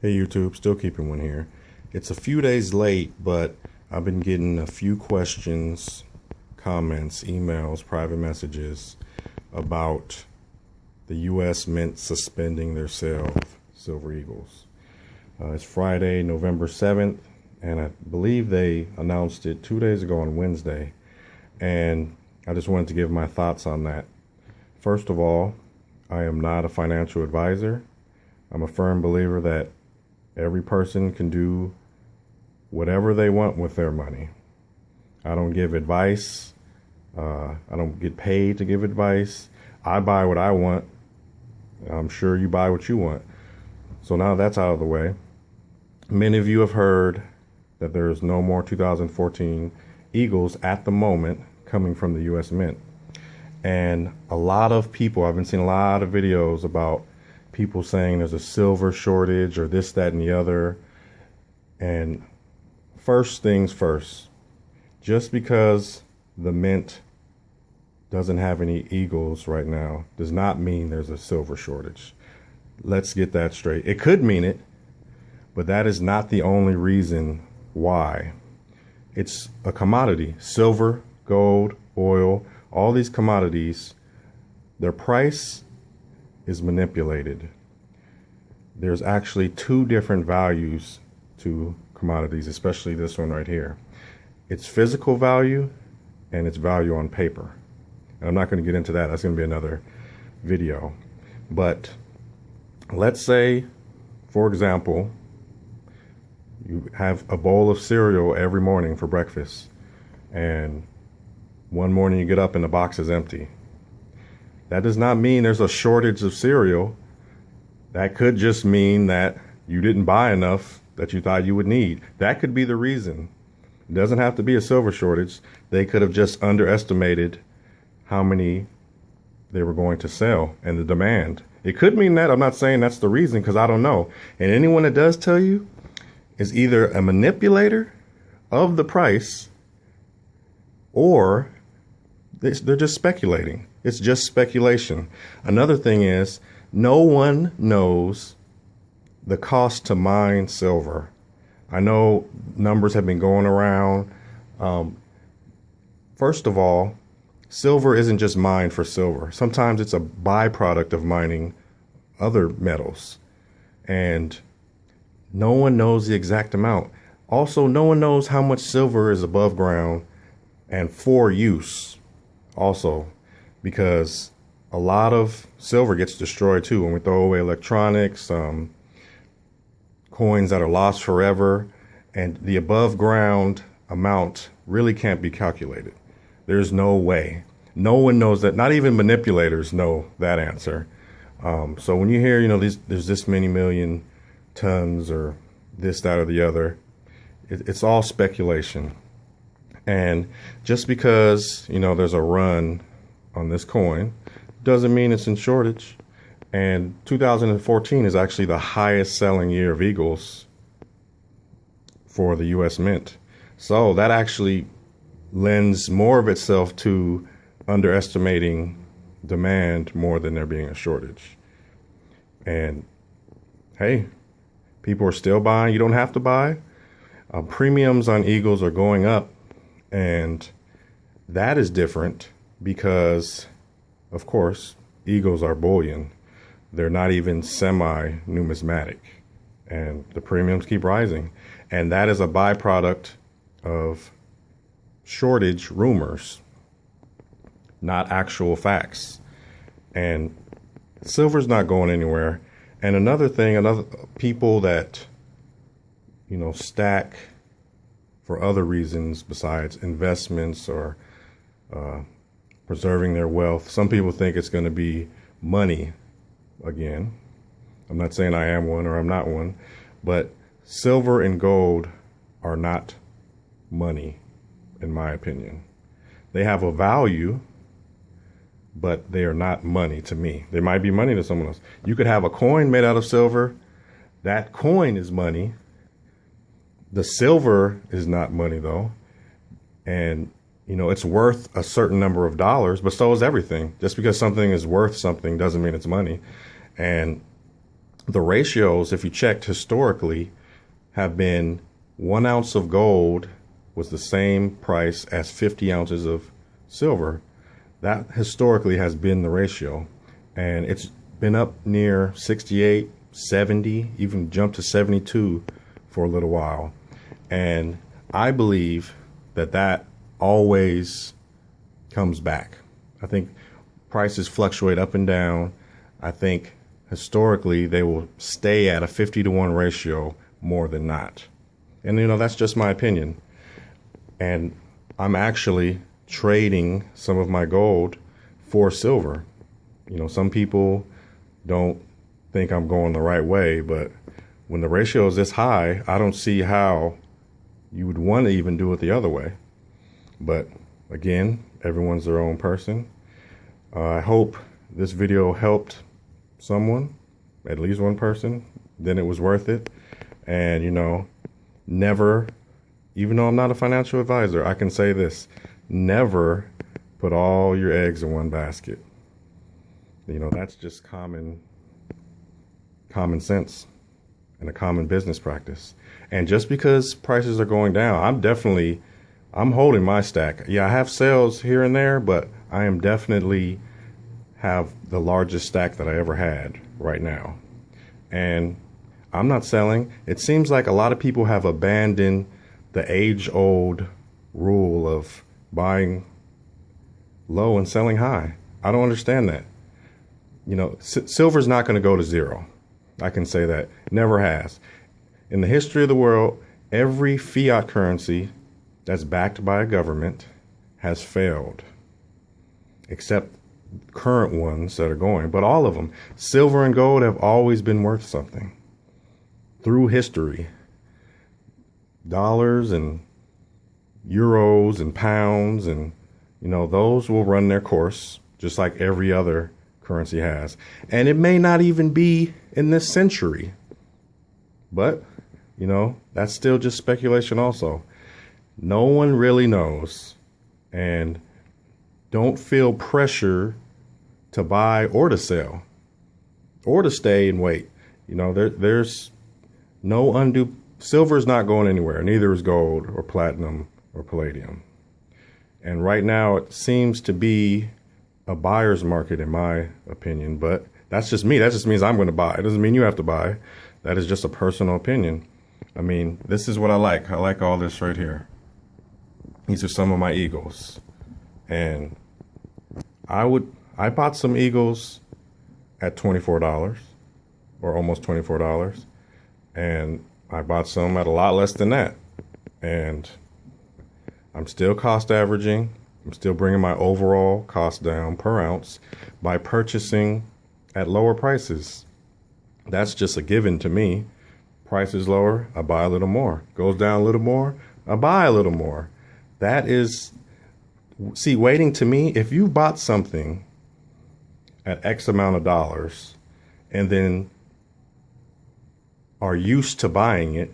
Hey YouTube, still keeping one here. It's a few days late, but I've been getting a few questions, comments, emails, private messages about the U.S. Mint suspending their sale of Silver Eagles. It's Friday, November 7th, and I believe they announced it 2 days ago on Wednesday. And I just wanted to give my thoughts on that. First of all, I am not a financial advisor. I'm a firm believer that every person can do whatever they want with their money. I don't give advice. I don't get paid to give advice. I buy what I want. I'm sure you buy what you want. So now that's out of the way. Many of you have heard that there's no more 2014 Eagles at the moment coming from the U.S. Mint. And a lot of people, I've been seeing a lot of videos about people saying there's a silver shortage or this, that, and the other. And first things first, just because the Mint doesn't have any Eagles right now does not mean there's a silver shortage. Let's get that straight. It could mean it, but that is not the only reason why. It's a commodity. Silver, gold, oil, all these commodities, their price is manipulated. There's actually two different values to commodities, especially this one right here. It's physical value and its value on paper. And I'm not going to get into that. That's going to be another video. But let's say, for example, you have a bowl of cereal every morning for breakfast, and one morning you get up and the box is empty. That does not mean there's a shortage of cereal. That could just mean that you didn't buy enough that you thought you would need. That could be the reason. It doesn't have to be a silver shortage. They could have just underestimated how many they were going to sell and the demand. It could mean that. I'm not saying that's the reason, because I don't know. And anyone that does tell you is either a manipulator of the price or they're just speculating. It's just speculation. Another thing is, no one knows the cost to mine silver. I know numbers have been going around. First of all, silver isn't just mined for silver. Sometimes it's a byproduct of mining other metals. And no one knows the exact amount. Also, no one knows how much silver is above ground and for use also, because a lot of silver gets destroyed too when we throw away electronics, coins that are lost forever, and the above ground amount really can't be calculated. There's no way. No one knows that. Not even manipulators know that answer. So when you hear, there's this many million tons or this, that, or the other, it's all speculation. And just because, there's a run on this coin doesn't mean it's in shortage. And 2014 is actually the highest selling year of Eagles for the U.S. Mint. So that actually lends more of itself to underestimating demand more than there being a shortage. And hey, people are still buying. You don't have to buy. Premiums on Eagles are going up. And that is different because, of course, Eagles are bullion. They're not even semi-numismatic. And the premiums keep rising. And that is a byproduct of shortage rumors, not actual facts. And silver's not going anywhere. And another thing, people that, stack for other reasons besides investments or preserving their wealth. Some people think it's going to be money again. I'm not saying I am one or I'm not one, but silver and gold are not money, in my opinion. They have a value, but they are not money to me. They might be money to someone else. You could have a coin made out of silver. That coin is money. The silver is not money, though. And, it's worth a certain number of dollars, but so is everything. Just because something is worth something doesn't mean it's money. And the ratios, if you checked historically, have been 1 ounce of gold was the same price as 50 ounces of silver. That historically has been the ratio, and it's been up near 68, 70, even jumped to 72 for a little while. And I believe that that always comes back. I think prices fluctuate up and down. I think historically they will stay at a 50-to-1 ratio more than not. And that's just my opinion. And I'm actually trading some of my gold for silver. Some people don't think I'm going the right way, but when the ratio is this high, I don't see how you would want to even do it the other way. But again, everyone's their own person. I hope this video helped someone, at least one person. Then it was worth it. And never, even though I'm not a financial advisor, I can say this: never put all your eggs in one basket. That's just common sense and a common business practice. And just because prices are going down, I'm holding my stack. Yeah, I have sales here and there, but I am definitely have the largest stack that I ever had right now. And I'm not selling. It seems like a lot of people have abandoned the age-old rule of buying low and selling high. I don't understand that. Silver's not going to go to zero. I can say that. Never has. In the history of the world, every fiat currency that's backed by a government has failed, except current ones that are going. But all of them, silver and gold, have always been worth something through history. Dollars and euros and pounds, and those will run their course just like every other currency has. And it may not even be in this century, but that's still just speculation also. No one really knows. And don't feel pressure to buy or to sell or to stay and wait. There's no undue. Silver is not going anywhere. Neither is gold or platinum or palladium. And right now it seems to be a buyer's market, in my opinion. But that's just me. That just means I'm going to buy. It doesn't mean you have to buy. That is just a personal opinion. This is what I like. I like all this right here. These are some of my Eagles. And I bought some Eagles at $24 or almost $24. And I bought some at a lot less than that. And I'm still cost averaging. I'm still bringing my overall cost down per ounce by purchasing at lower prices. That's just a given to me. Price is lower, I buy a little more. Goes down a little more, I buy a little more. That is, waiting to me, if you bought something at X amount of dollars and then are used to buying it,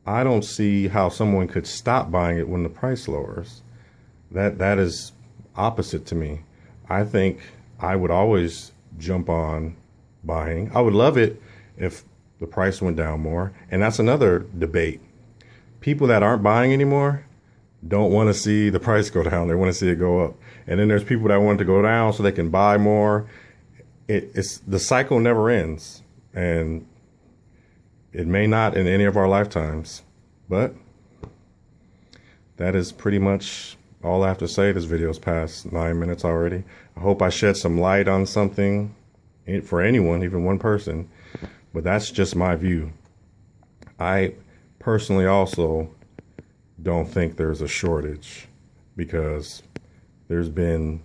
I don't see how someone could stop buying it when the price lowers. That is opposite to me. I think I would always jump on buying. I would love it if the price went down more. And that's another debate. People that aren't buying anymore don't want to see the price go down. They want to see it go up. And then there's people that want it to go down so they can buy more. It's the cycle never ends. And it may not in any of our lifetimes. But that is pretty much all I have to say. This video's past 9 minutes already. I hope I shed some light on something for anyone, even one person. But that's just my view. I personally also don't think there's a shortage, because there's been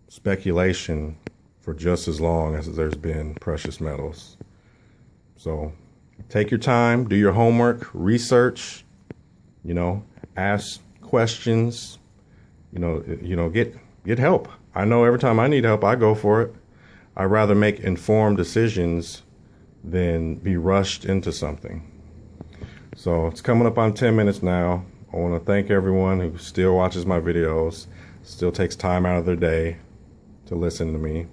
speculation for just as long as there's been precious metals. So take your time, do your homework, research, ask questions, get help. I know every time I need help, I go for it. I'd rather make informed decisions than be rushed into something. So it's coming up on 10 minutes now. I want to thank everyone who still watches my videos, still takes time out of their day to listen to me.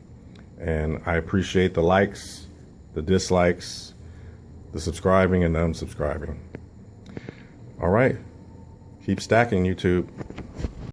And I appreciate the likes, the dislikes, the subscribing and the unsubscribing. All right. Keep stacking, YouTube.